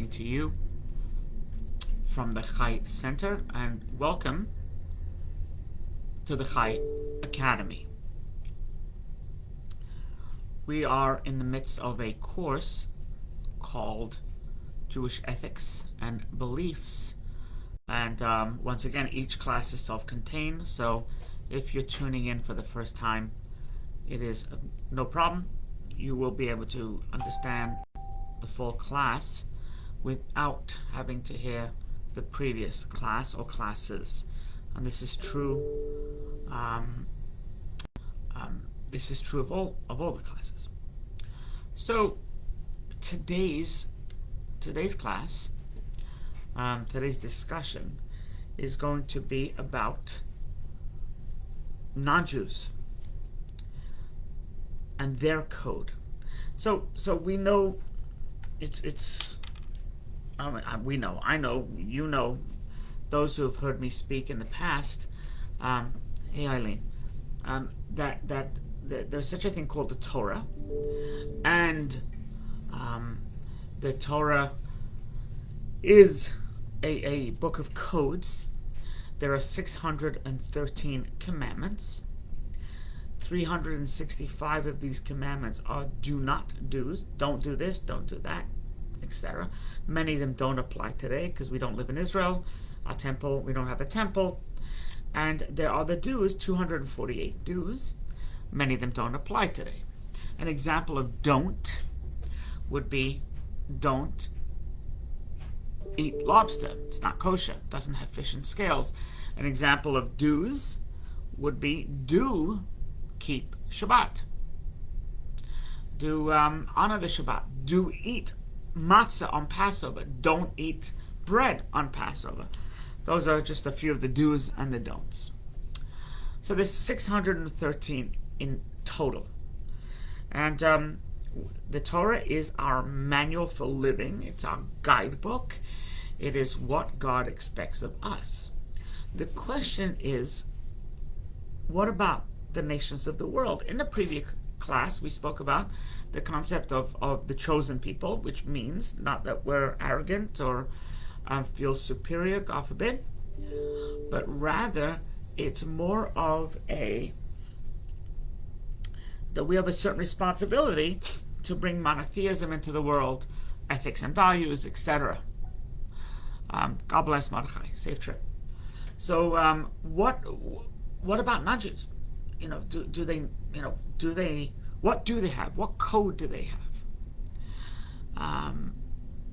coming to you from the Chai Center, and welcome to the Chai Academy. We are in the midst of a course called Jewish Ethics and Beliefs, and once again, each class is self-contained, so if you're tuning in for the first time, it is no problem. You will be able to understand the full class without having to hear the previous class or classes, and this is true. This is true of all the classes. So today's class, today's discussion is going to be about non-Jews and their code. So we know I know, you know, those who have heard me speak in the past. Hey Eileen, that there's such a thing called the Torah, and the Torah is a book of codes. There are 613 commandments. 365 of these commandments are do not do's, don't do this, don't do that, etc. Many of them don't apply today because we don't live in Israel. We don't have a temple. And there are the do's, 248 do's. Many of them don't apply today. An example of don't would be don't eat lobster. It's not kosher. It doesn't have fish and scales. An example of do's would be do keep Shabbat. Do honor the Shabbat. Do eat matzah on Passover. Don't eat bread on Passover. Those are just a few of the do's and the don'ts. So there's 613 in total. And the Torah is our manual for living. It's our guidebook. It is what God expects of us. The question is, what about the nations of the world? In the previous class, we spoke about the concept of the chosen people, which means not that we're arrogant or feel superior, God forbid, but rather it's more of that we have a certain responsibility to bring monotheism into the world, ethics and values, etc. God bless Mordechai. Safe trip. So what about non-Jews? What do they have? What code do they have?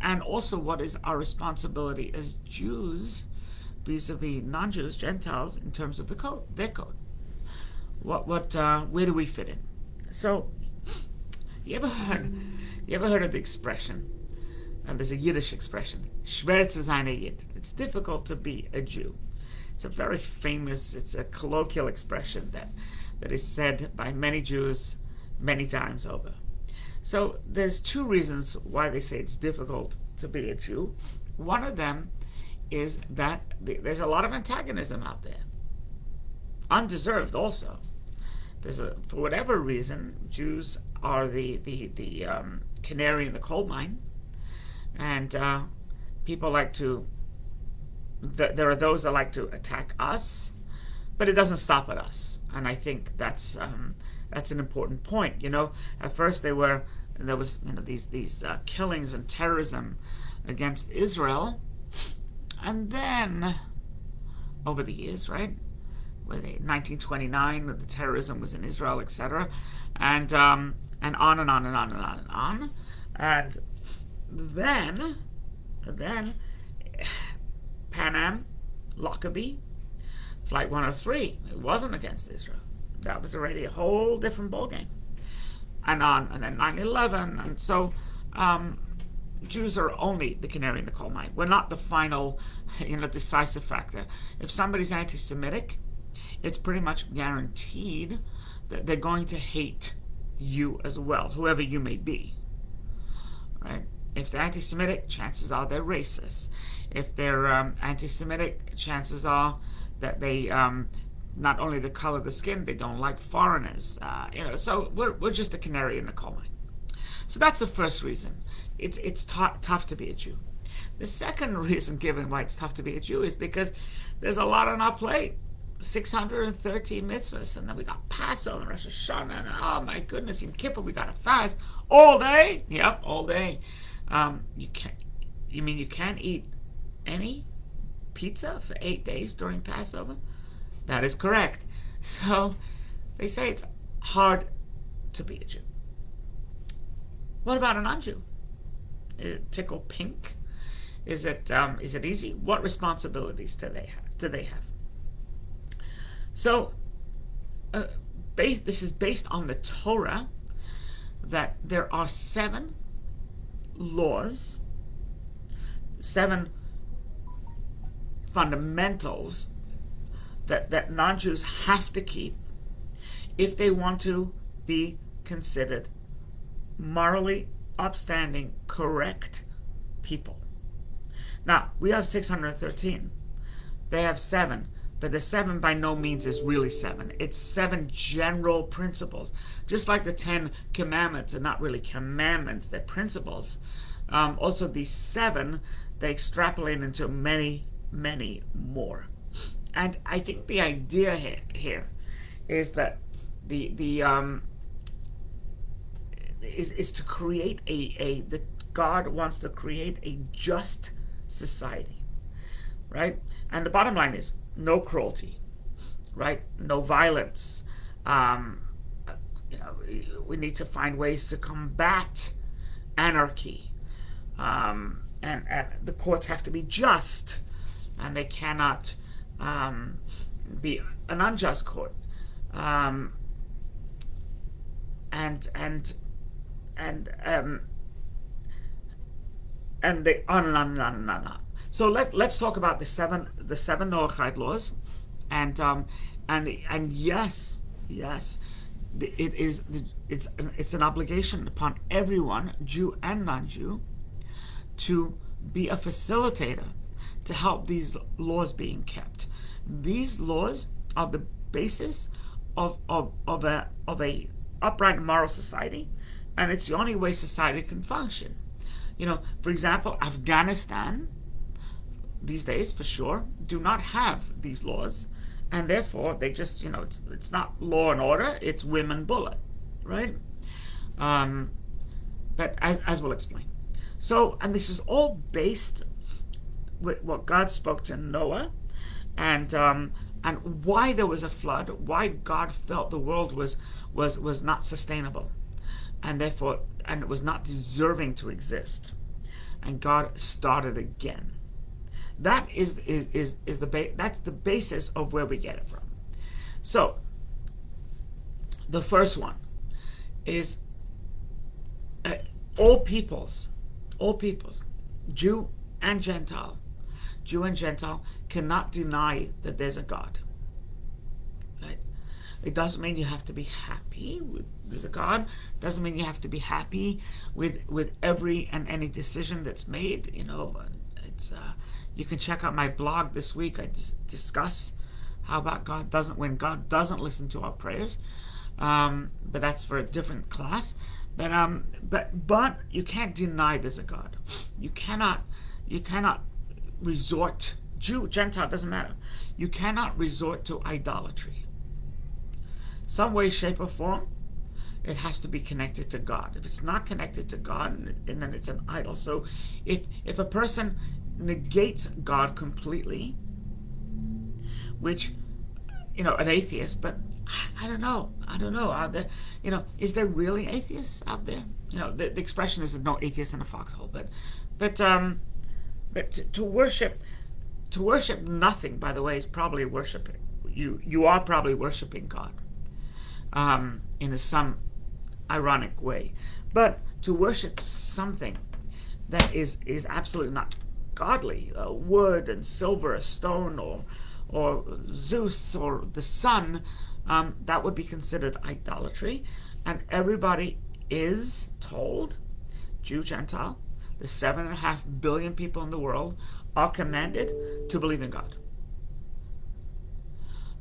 And also, what is our responsibility as Jews vis-a-vis non-Jews, Gentiles, in terms of their code? Where do we fit in? So, you ever heard of the expression? And there's a Yiddish expression, "Schwer zu sein a Yid." It's difficult to be a Jew. It's a very famous, it's a colloquial expression that is said by many Jews many times over. So there's two reasons why they say it's difficult to be a Jew. One of them is that there's a lot of antagonism out there. Undeserved also. For whatever reason, Jews are the canary in the coal mine. And people like to, there are those that like to attack us, but it doesn't stop at us. And I think that's an important point. At first there was these killings and terrorism against Israel, and then over the years, right, with 1929, the terrorism was in Israel, etc., and on and on and on and on and on, and then Pan Am, Lockerbie, Flight 103, it wasn't against Israel. That was already a whole different ballgame. And then 9/11, and so Jews are only the canary in the coal mine. We're not the final, decisive factor. If somebody's anti-Semitic, it's pretty much guaranteed that they're going to hate you as well, whoever you may be. Right? If they're anti-Semitic, chances are they're racist. If they're anti-Semitic, chances are that they not only the color of the skin, they don't like foreigners. So we're just a canary in the coal mine. So that's the first reason. It's tough to be a Jew. The second reason given why it's tough to be a Jew is because there's a lot on our plate. 613 mitzvahs, and then we got Passover and Rosh Hashanah, and oh my goodness, Yom Kippur, we got to fast all day. Yep, all day. You can't. You mean you can't eat any pizza for 8 days during Passover? That is correct. So they say it's hard to be a Jew. What about a non-Jew? Is it tickle pink? Is it easy? What responsibilities do they have? So, this is based on the Torah, that there are 7 laws, 7 fundamentals that non-Jews have to keep if they want to be considered morally upstanding, correct people. Now, we have 613. They have 7. But the 7 by no means is really 7. It's 7 general principles. Just like the 10 commandments are not really commandments, they're principles. Also, these 7, they extrapolate into many, many more. And I think the idea here is that is to create that God wants to create a just society, right? And the bottom line is no cruelty, right? No violence. We need to find ways to combat anarchy, and the courts have to be just, and they cannot be an unjust court. And they on and on and on and on. So let's talk about the seven Noahide laws, and yes, it's an obligation upon everyone, Jew and non-Jew, to be a facilitator to help these laws being kept. These laws are the basis of a upright moral society, and it's the only way society can function. For example, Afghanistan these days, for sure, do not have these laws, and therefore they just, it's not law and order, it's whim and bullet, right? But as we'll explain. So, and this is all based with what God spoke to Noah, and why there was a flood, why God felt the world was not sustainable, and therefore, and it was not deserving to exist, and God started again. That is that's the basis of where we get it from. So, the first one is all peoples, Jew and Gentile, cannot deny that there's a God. Right? It doesn't mean you have to be happy with there's a God. It doesn't mean you have to be happy with every and any decision that's made. It's you can check out my blog this week. I discuss how about when God doesn't listen to our prayers, but that's for a different class. But you can't deny there's a God. You cannot resort, Jew, Gentile, doesn't matter. You cannot resort to idolatry. Some way, shape, or form, it has to be connected to God. If it's not connected to God, and then it's an idol. So if a person negates God completely, which, an atheist, but I don't know. Are there, is there really atheists out there? The expression is no atheist in a foxhole, but to worship nothing, by the way, is probably worshiping. You are probably worshiping God, in some ironic way. But to worship something that is absolutely not godly, wood and silver, a stone, or Zeus or the sun, that would be considered idolatry. And everybody is told, Jew, Gentile, the 7.5 billion people in the world are commanded to believe in God.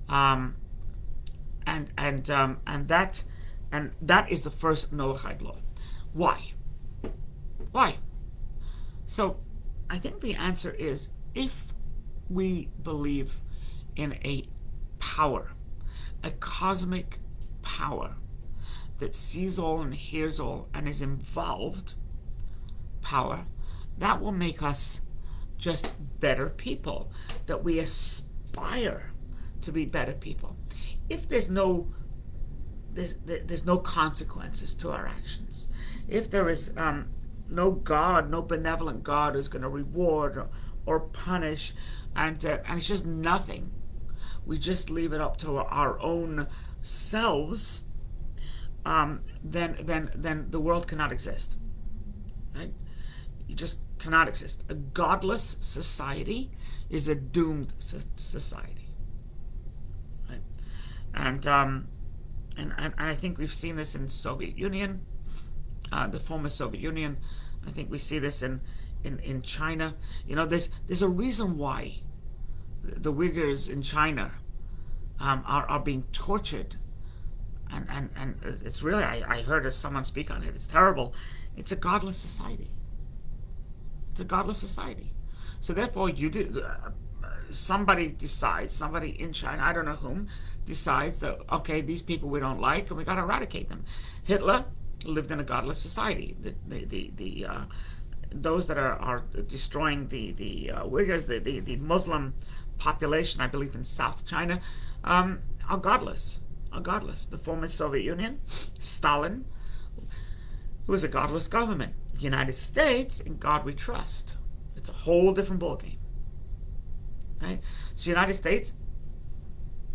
And that is the first Noahide law. Why? So I think the answer is, if we believe in a power, a cosmic power that sees all and hears all and is involved power, that will make us just better people, that we aspire to be better people. If there's no consequences to our actions, if there is no God, no benevolent God who's going to reward or punish, and it's just nothing, we just leave it up to our own selves, then the world cannot exist. Right? You just cannot exist. A godless society is a doomed society. Right? And I think we've seen this in Soviet Union, the former Soviet Union. I think we see this in China. There's a reason why the Uyghurs in China are being tortured, and it's really, I heard someone speak on it. It's terrible. It's a godless society. It's a godless society. So therefore, somebody in China, I don't know whom, decides that, okay, these people we don't like, and we got to eradicate them. Hitler lived in a godless society. Those that are destroying the Uyghurs, the Muslim population, I believe in South China, are godless. The former Soviet Union, Stalin, was a godless government. The United States, in God we trust. It's a whole different ballgame. Right? So the United States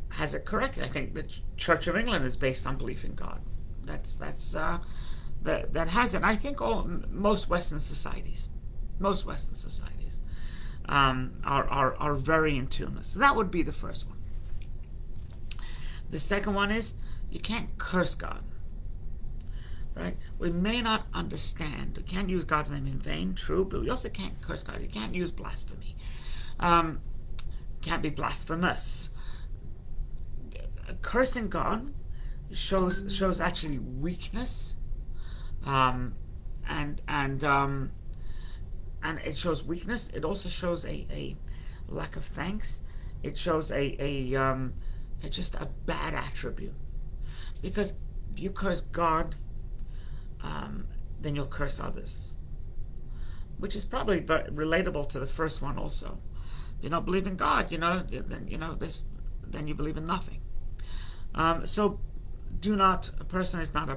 has it correctly. I think the Church of England is based on belief in God. That has it. And I think most Western societies are very in tune. So that would be the first one. The second one is, you can't curse God. Right? We may not understand. We can't use God's name in vain, true, but we also can't curse God. You can't use blasphemy. Can't be blasphemous. Cursing God shows actually weakness, and it shows weakness. It also shows a lack of thanks. It shows just a bad attribute, because if you curse God, then you'll curse others, which is probably relatable to the first one also. If you don't believe in God, then you believe in nothing. So a person is not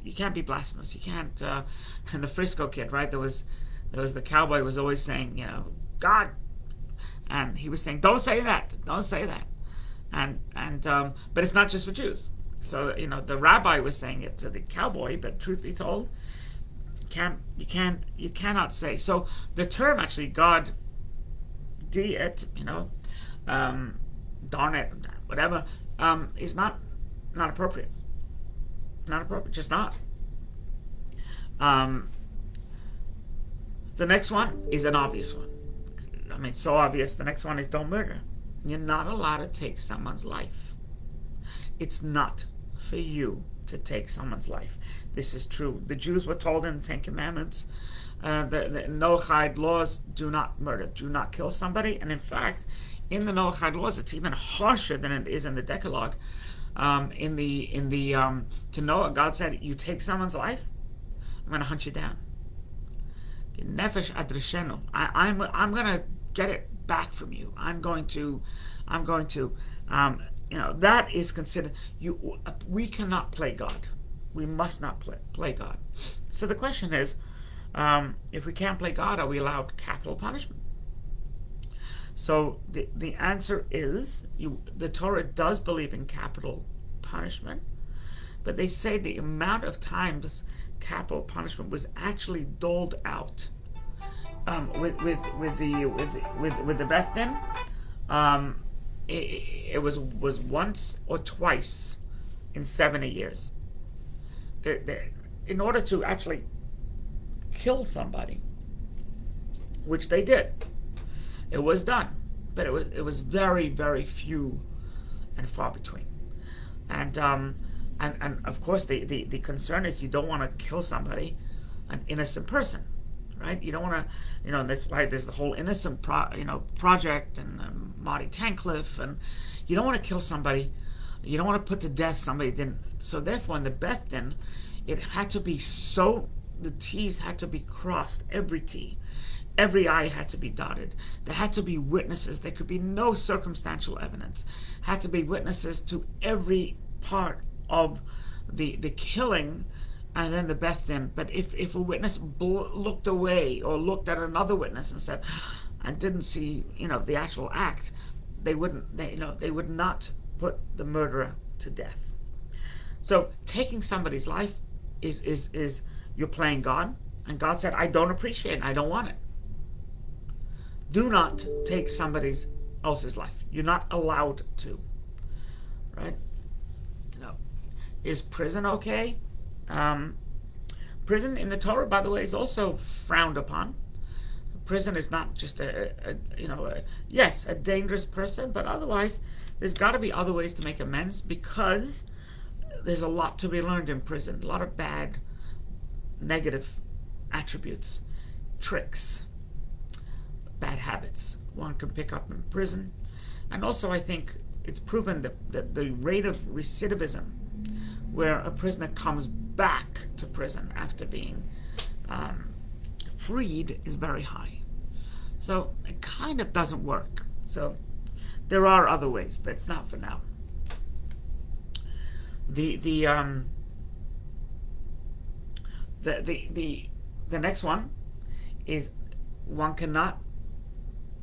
you can't be blasphemous. You can't, and the Frisco Kid, right? There was the cowboy was always saying, God, and he was saying, don't say that, but it's not just for Jews. So, the rabbi was saying it to the cowboy, but truth be told, you cannot say. So the term actually, God, it, darn it, whatever, is not appropriate. Not appropriate, just not. The next one is an obvious one. I mean, so obvious. The next one is don't murder. You're not allowed to take someone's life. It's not for you to take someone's life. This is true. The Jews were told in the Ten Commandments, the Noahide Laws, do not murder, do not kill somebody. And in fact, in the Noahide Laws, it's even harsher than it is in the Decalogue. To Noah, God said, you take someone's life, I'm going to hunt you down. Nefesh adreshenu. I'm going to get it back from you. I'm going to that is considered, we cannot play God. We must not play God. So the question is, if we can't play God, are we allowed capital punishment? So the answer is, the Torah does believe in capital punishment, but they say the amount of times capital punishment was actually doled out with the Beth Din. It was once or twice in 70 years. In order to actually kill somebody, which they did, it was done, but it was very, very few and far between. And of course the concern is, you don't want to kill somebody, an innocent person, right? You don't want to, that's why there's the whole innocent project and Marty Tancliffe, and you don't want to kill somebody, you don't want to put to death somebody. Didn't. So therefore, in the Beth Din, it had to be so, the T's had to be crossed, every T. Every I had to be dotted. There had to be witnesses. There could be no circumstantial evidence. Had to be witnesses to every part of the killing, and then the Beth Din. But if a witness looked away or looked at another witness and said, "I didn't see, the actual act," they would not put the murderer to death. So taking somebody's life is you're playing God, and God said, "I don't appreciate it. I don't want it." Do not take somebody else's life. You're not allowed to, right? Is prison okay? Prison in the Torah, by the way, is also frowned upon. Prison is not just yes, a dangerous person, but otherwise, there's got to be other ways to make amends, because there's a lot to be learned in prison. A lot of bad, negative attributes, tricks, bad habits one can pick up in prison. And also, I think it's proven that the rate of recidivism, where a prisoner comes back to prison after being freed, is very high. So it kind of doesn't work. So there are other ways, but it's not for now. The next one is, one cannot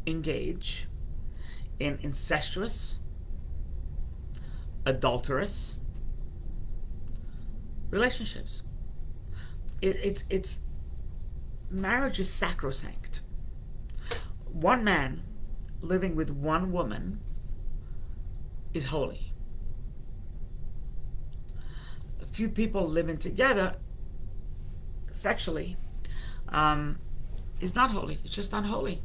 engage in incestuous, adulterous relationships. It's marriage is sacrosanct. One man living with one woman is holy. A few people living together sexually is not holy. It's just unholy.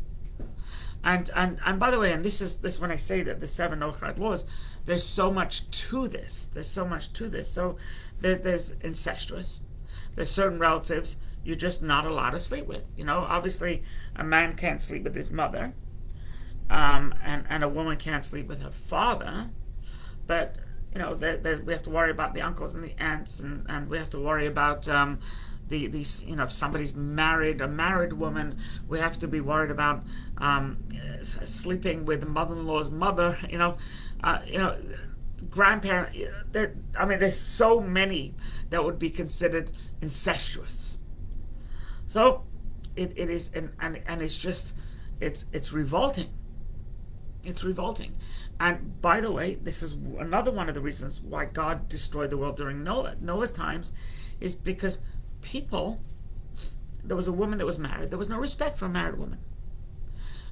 And by the way, and this when I say that the 7 Noahide laws, there's so much to this. So there's incestuous. There's certain relatives you're just not allowed to sleep with. Obviously, a man can't sleep with his mother, and a woman can't sleep with her father. But we have to worry about the uncles and the aunts, and we have to worry about these, if somebody's married, a married woman, we have to be worried about sleeping with the mother-in-law's mother, grandparent. There's so many that would be considered incestuous. So it is, and it's just, it's revolting. It's revolting. And by the way, this is another one of the reasons why God destroyed the world during Noah's times, is because there was a woman that was married. There was no respect for a married woman.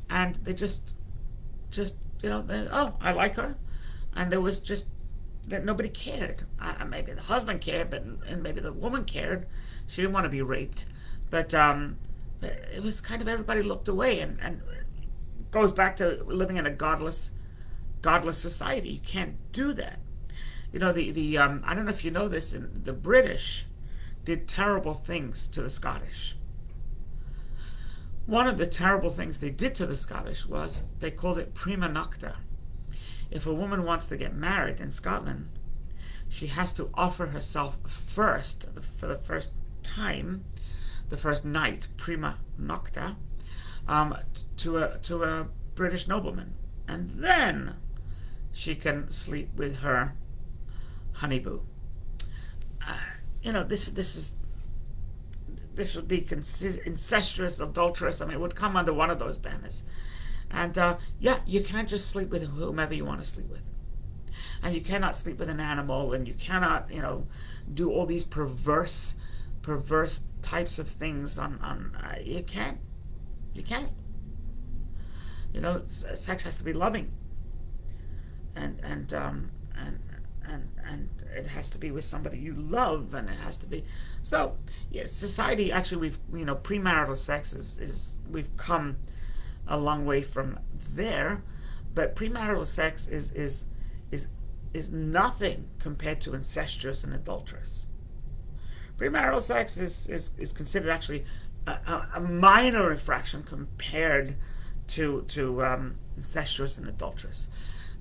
And they just I like her. And there was just, that nobody cared. Maybe the husband cared, and maybe the woman cared. She didn't want to be raped. But it was kind of, everybody looked away, and it goes back to living in a godless society. You can't do that. I don't know if you know this, the British did terrible things to the Scottish. One of the terrible things they did to the Scottish was, they called it prima nocta. If a woman wants to get married in Scotland, she has to offer herself first, for the first time, the first night, prima nocta, to a British nobleman, and then she can sleep with her honeyboo. This would be incestuous, adulterous. It would come under one of those banners. And you can't just sleep with whomever you want to sleep with. And you cannot sleep with an animal, and you cannot, do all these perverse types of things you can't. Sex has to be loving. And it has to be with somebody you love, and it has to be. So, society, actually, premarital sex is we've come a long way from there, but premarital sex is nothing compared to incestuous and adulterous. Premarital sex is considered actually a minor infraction compared to incestuous and adulterous.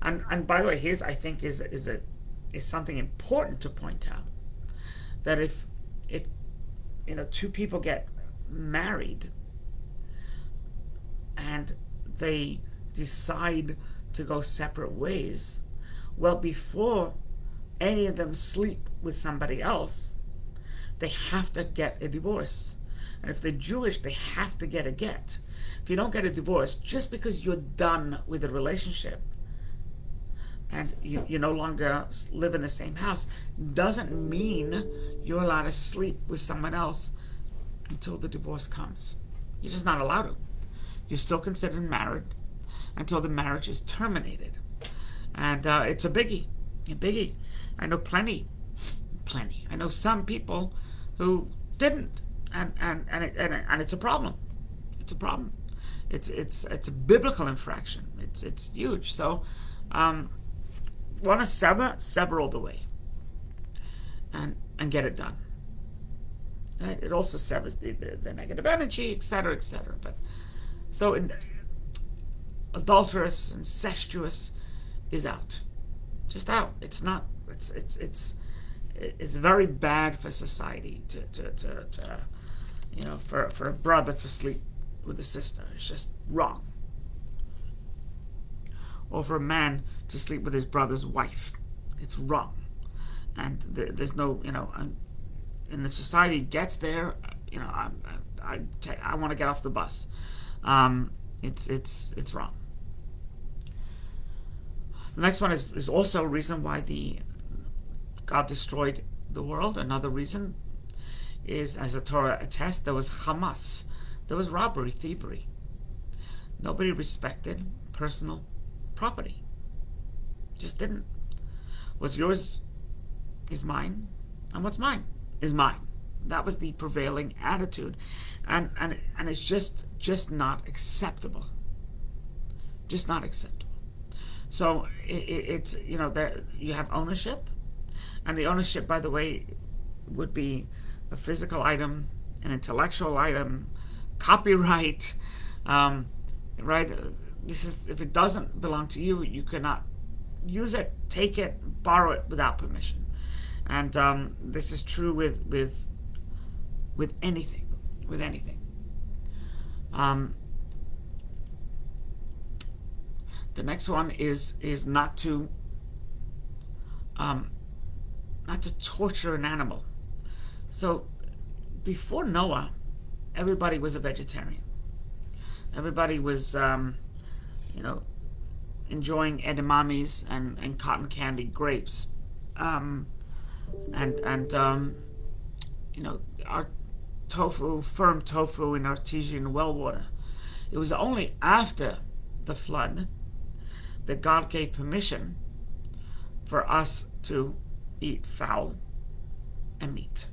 And by the way, here's I think is something important to point out, that if two people get married and they decide to go separate ways, well, before any of them sleep with somebody else, they have to get a divorce. And if they're Jewish, they have to get a get. If you don't get a divorce, just because you're done with the relationship and you no longer live in the same house, doesn't mean you're allowed to sleep with someone else until the divorce comes. You're just not allowed to. You're still considered married until the marriage is terminated. And it's a biggie. A biggie. I know plenty. I know some people who didn't. And it's a problem. It's a problem. It's a biblical infraction. It's huge. So want to sever all the way and get it done. Right? It also severs the negative energy, etc., etc. But so adulterous, incestuous is out, just out. It's not. It's very bad for society to for a brother to sleep with a sister. It's just wrong. Or for a man to sleep with his brother's wife. It's wrong. And there's no, and if society gets there, I want to get off the bus. It's wrong. The next one is also a reason why God destroyed the world. Another reason is, as the Torah attests, there was Hamas. There was robbery, thievery. Nobody respected personal property. Just didn't. What's yours is mine, and what's mine is mine. That was the prevailing attitude, and it's just not acceptable. Just not acceptable. So it's there you have ownership, and the ownership, by the way, would be a physical item, an intellectual item, copyright, right? This is, if it doesn't belong to you, you cannot use it, take it, borrow it without permission. And this is true with anything, with anything. The next one is not to torture an animal. So before Noah, everybody was a vegetarian. Everybody was enjoying edamames and cotton candy, grapes, our tofu, firm tofu in artesian well water. It was only after the flood that God gave permission for us to eat fowl and meat.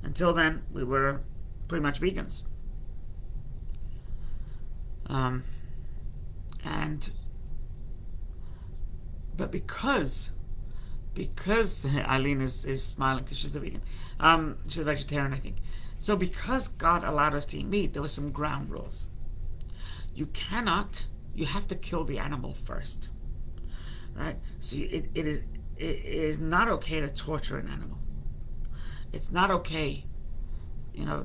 Until then, we were pretty much vegans. But because Eileen is smiling because she's a vegan, she's a vegetarian, I think. So because God allowed us to eat meat, there were some ground rules. You have to kill the animal first, right? So it is not okay to torture an animal. It's not okay, and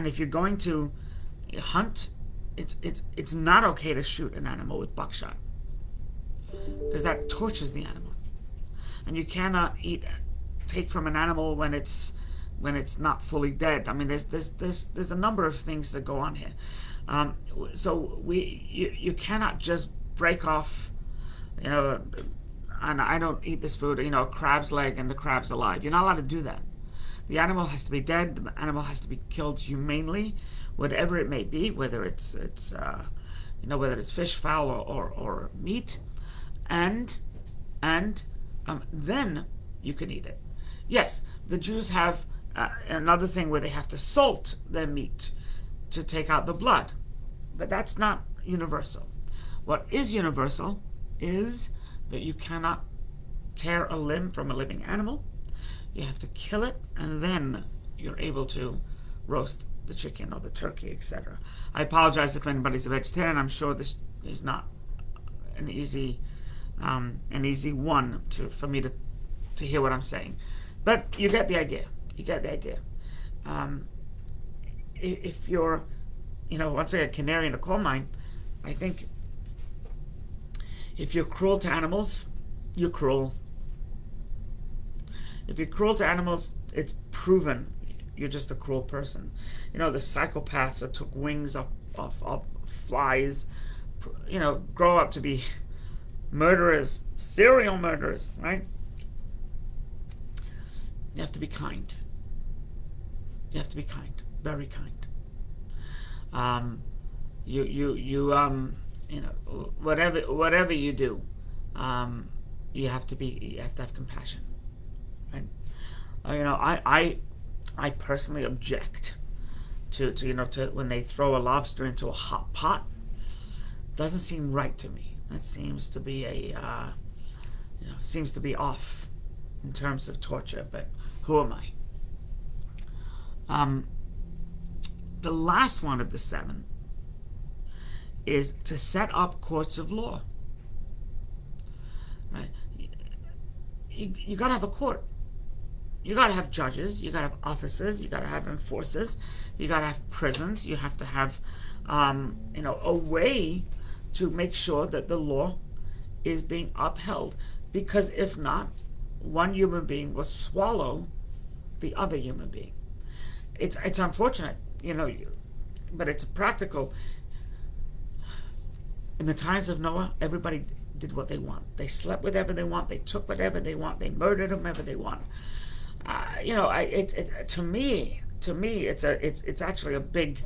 if you're going to hunt, it's not okay to shoot an animal with buckshot, because that tortures the animal. And you cannot take from an animal when it's not fully dead. I mean, there's a number of things that go on here. So you cannot just break off, and I don't eat this food, a crab's leg and the crab's alive. You're not allowed to do that. The animal has to be dead. The animal has to be killed humanely, whatever it may be, whether it's whether it's fish, fowl, or meat, and then you can eat it. Yes, the Jews have another thing where they have to salt their meat to take out the blood, but that's not universal. What is universal is that you cannot tear a limb from a living animal. You have to kill it, and then you're able to roast the chicken or the turkey, etc. I apologize if anybody's a vegetarian. I'm sure this is not an easy one for me to hear what I'm saying, but you get the idea. You get the idea. If you're, once again, a canary in a coal mine, I think if you're cruel to animals, you're cruel. If you're cruel to animals, it's proven you're just a cruel person. The psychopaths that took wings off flies, grow up to be murderers, serial murderers, right? You have to be kind. You have to be kind, very kind. Whatever you do, you have to have compassion, right? I personally object to when they throw a lobster into a hot pot. Doesn't seem right to me. That seems to be seems to be off in terms of torture. But who am I? The last one of the 7 is to set up courts of law. Right? You got to have a court. You got to have judges. You got to have officers. You got to have enforcers. You got to have prisons. You have to have, a way to make sure that the law is being upheld. Because if not, one human being will swallow the other human being. It's unfortunate, but it's practical. In the times of Noah, everybody did what they want. They slept with whatever they want. They took whatever they want. They murdered whomever they want. To me, it's actually a big,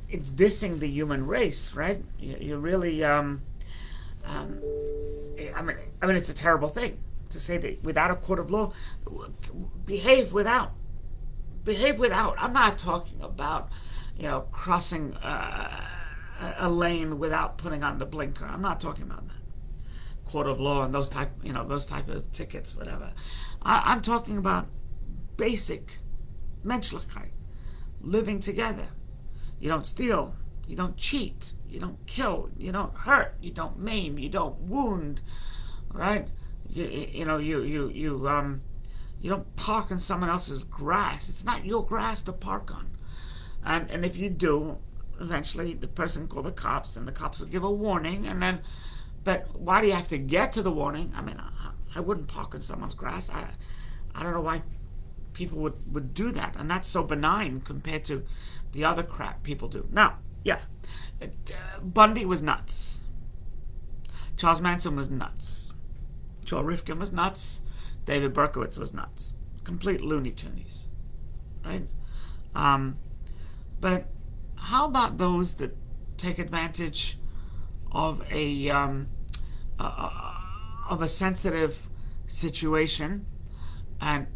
it's dissing the human race, right? You really, it's a terrible thing to say that without a court of law, behave without. I'm not talking about, crossing a lane without putting on the blinker. I'm not talking about that. Court of law and those type of tickets, whatever. I'm talking about basic menschlichkeit, living together. You don't steal, you don't cheat, you don't kill, you don't hurt, you don't maim, you don't wound, right? You don't park on someone else's grass. It's not your grass to park on. And if you do, eventually the person will call the cops, and the cops will give a warning, and then. But why do you have to get to the warning? I wouldn't park on someone's grass. I don't know why people would do that. And that's so benign compared to the other crap people do. Now, Bundy was nuts. Charles Manson was nuts. Joel Rifkin was nuts. David Berkowitz was nuts. Complete Looney Tunes. Right? But how about those that take advantage of a sensitive situation, and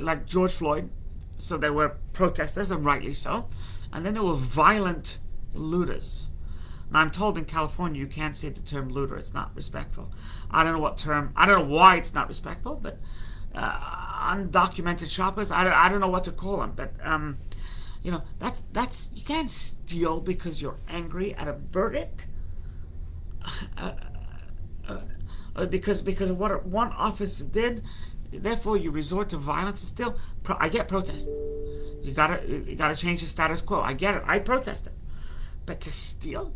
like George Floyd, so there were protesters, and rightly so, and then there were violent looters. Now I'm told in California you can't say the term looter; it's not respectful. I don't know why it's not respectful, but undocumented shoppers, I don't know what to call them, but that's you can't steal because you're angry at a verdict. Because of what one officer did, therefore you resort to violence and steal. I get protest. You gotta change the status quo. I get it. I protested, but to steal,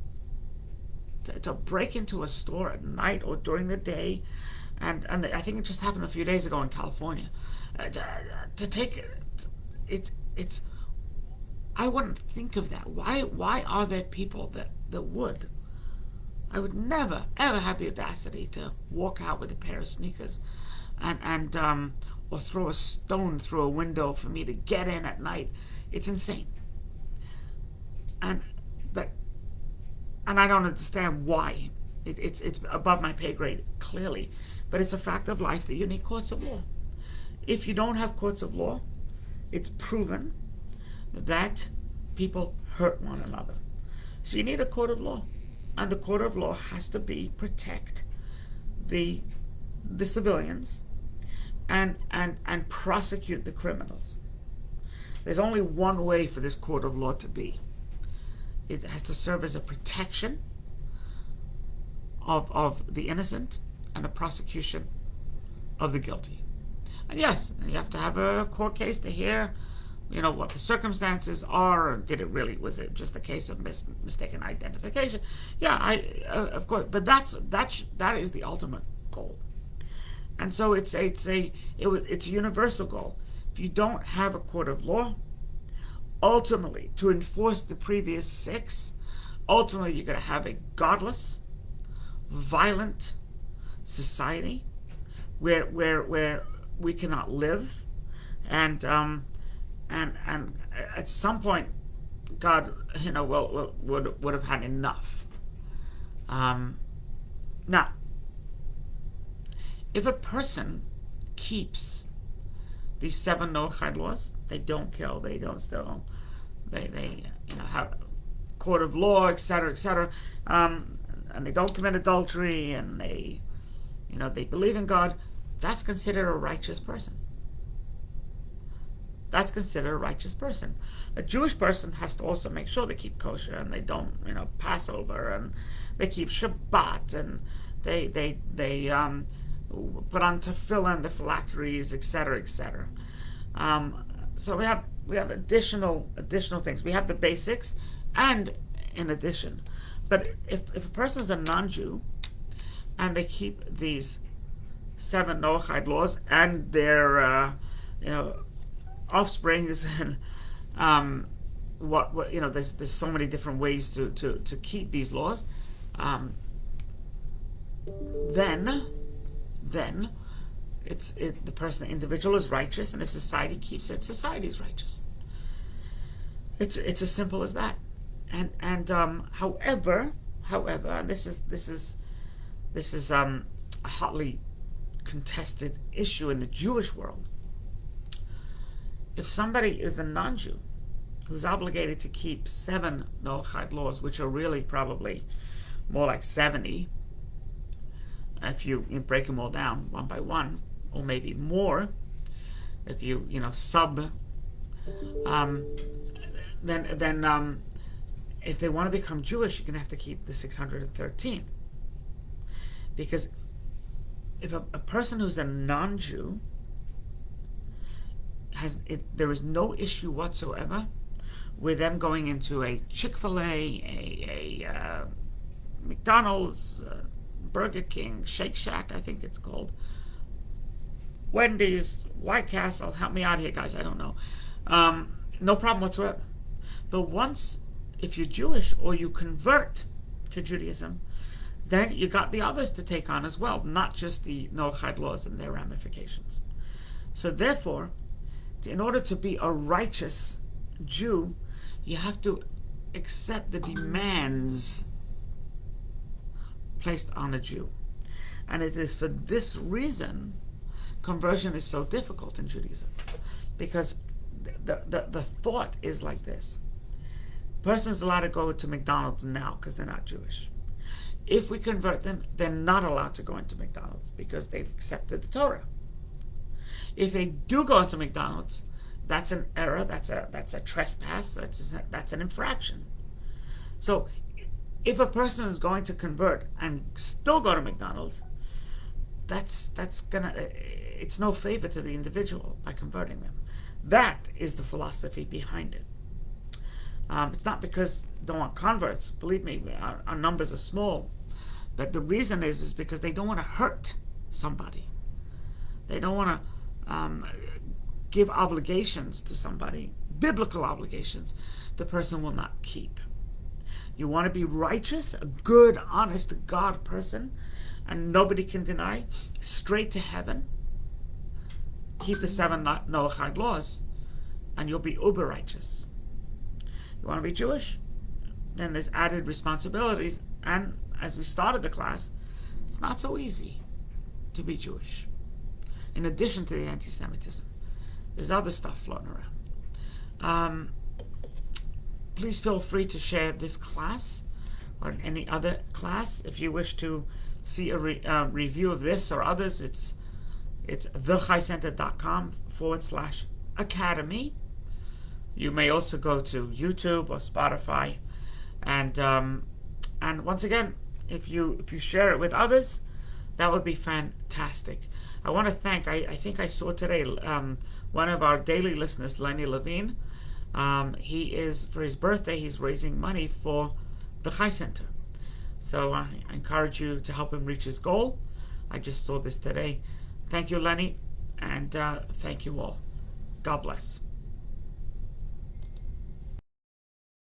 to break into a store at night or during the day, and I think it just happened a few days ago in California. To take it's. I wouldn't think of that. Why are there people that would? I would never ever have the audacity to walk out with a pair of sneakers, and or throw a stone through a window for me to get in at night. It's insane. And I don't understand why. It's above my pay grade, clearly, but it's a fact of life that you need courts of law. If you don't have courts of law, it's proven that people hurt one another. So you need a court of law. And the court of law has to protect the civilians and prosecute the criminals. There's only one way for this court of law to be. It has to serve as a protection of the innocent and a prosecution of the guilty. And yes, you have to have a court case to hear, what the circumstances are. Was it just a case of mistaken identification? Yeah, of course, but that is the ultimate goal. And so it's a universal goal. If you don't have a court of law, ultimately, to enforce the previous 6, ultimately you're going to have a godless, violent society where we cannot live, and at some point, God, would have had enough. Now, if a person keeps these 7 Noahide laws, they don't kill, they don't steal, they have court of law, etc., and they don't commit adultery, and they believe in God, that's considered a righteous person. That's considered a righteous person. A Jewish person has to also make sure they keep kosher, and they don't, Passover, and they keep Shabbat, and they put on tefillin, the phylacteries, etc. So we have additional things. We have the basics, and in addition. But if a person is a non-Jew and they keep these 7 Noahide laws and their offsprings, and there's so many different ways to keep these laws, then the individual is righteous, and if society keeps it, society is righteous. It's as simple as that. And however, and this is a hotly contested issue in the Jewish world. If somebody is a non-Jew who's obligated to keep 7 Noahide laws, which are really probably more like 70, if you break them all down one by one, or maybe more, if you then if they want to become Jewish, you're going to have to keep the 613, because if a person who's a non-Jew there is no issue whatsoever with them going into a Chick-fil-A, a McDonald's, Burger King, Shake Shack, I think it's called, Wendy's, White Castle. Help me out here, guys. I don't know. No problem whatsoever. But if you're Jewish or you convert to Judaism, then you got the others to take on as well, not just the Noahide laws and their ramifications. So therefore, in order to be a righteous Jew, you have to accept the demands placed on a Jew. And it is for this reason conversion is so difficult in Judaism, because the thought is like this: person's allowed to go to McDonald's now because they're not Jewish. If we convert them, they're not allowed to go into McDonald's because they've accepted the Torah. If they do go into McDonald's, that's an error, that's a trespass, that's an infraction. So if a person is going to convert and still go to McDonald's, it's no favor to the individual by converting them. That is the philosophy behind it. It's not because they don't want converts. Believe me, our numbers are small. But the reason is because they don't want to hurt somebody. They don't want to give obligations to somebody, biblical obligations, the person will not keep. You want to be righteous, a good, honest, God person, and nobody can deny, straight to heaven, keep the 7 Noahide laws, and you'll be uber righteous. You want to be Jewish? Then there's added responsibilities, and as we started the class, it's not so easy to be Jewish. In addition to the anti-Semitism, there's other stuff floating around. Please feel free to share this class or any other class. If you wish to see a review of this or others, it's It's thechaicenter.com/academy. You may also go to YouTube or Spotify, and once again, if you share it with others, that would be fantastic. I want to thank. I think I saw today one of our daily listeners, Lenny Levine. He is, for his birthday, he's raising money for the Chai Center. So I encourage you to help him reach his goal. I just saw this today. Thank you, Lenny, and thank you all. God bless.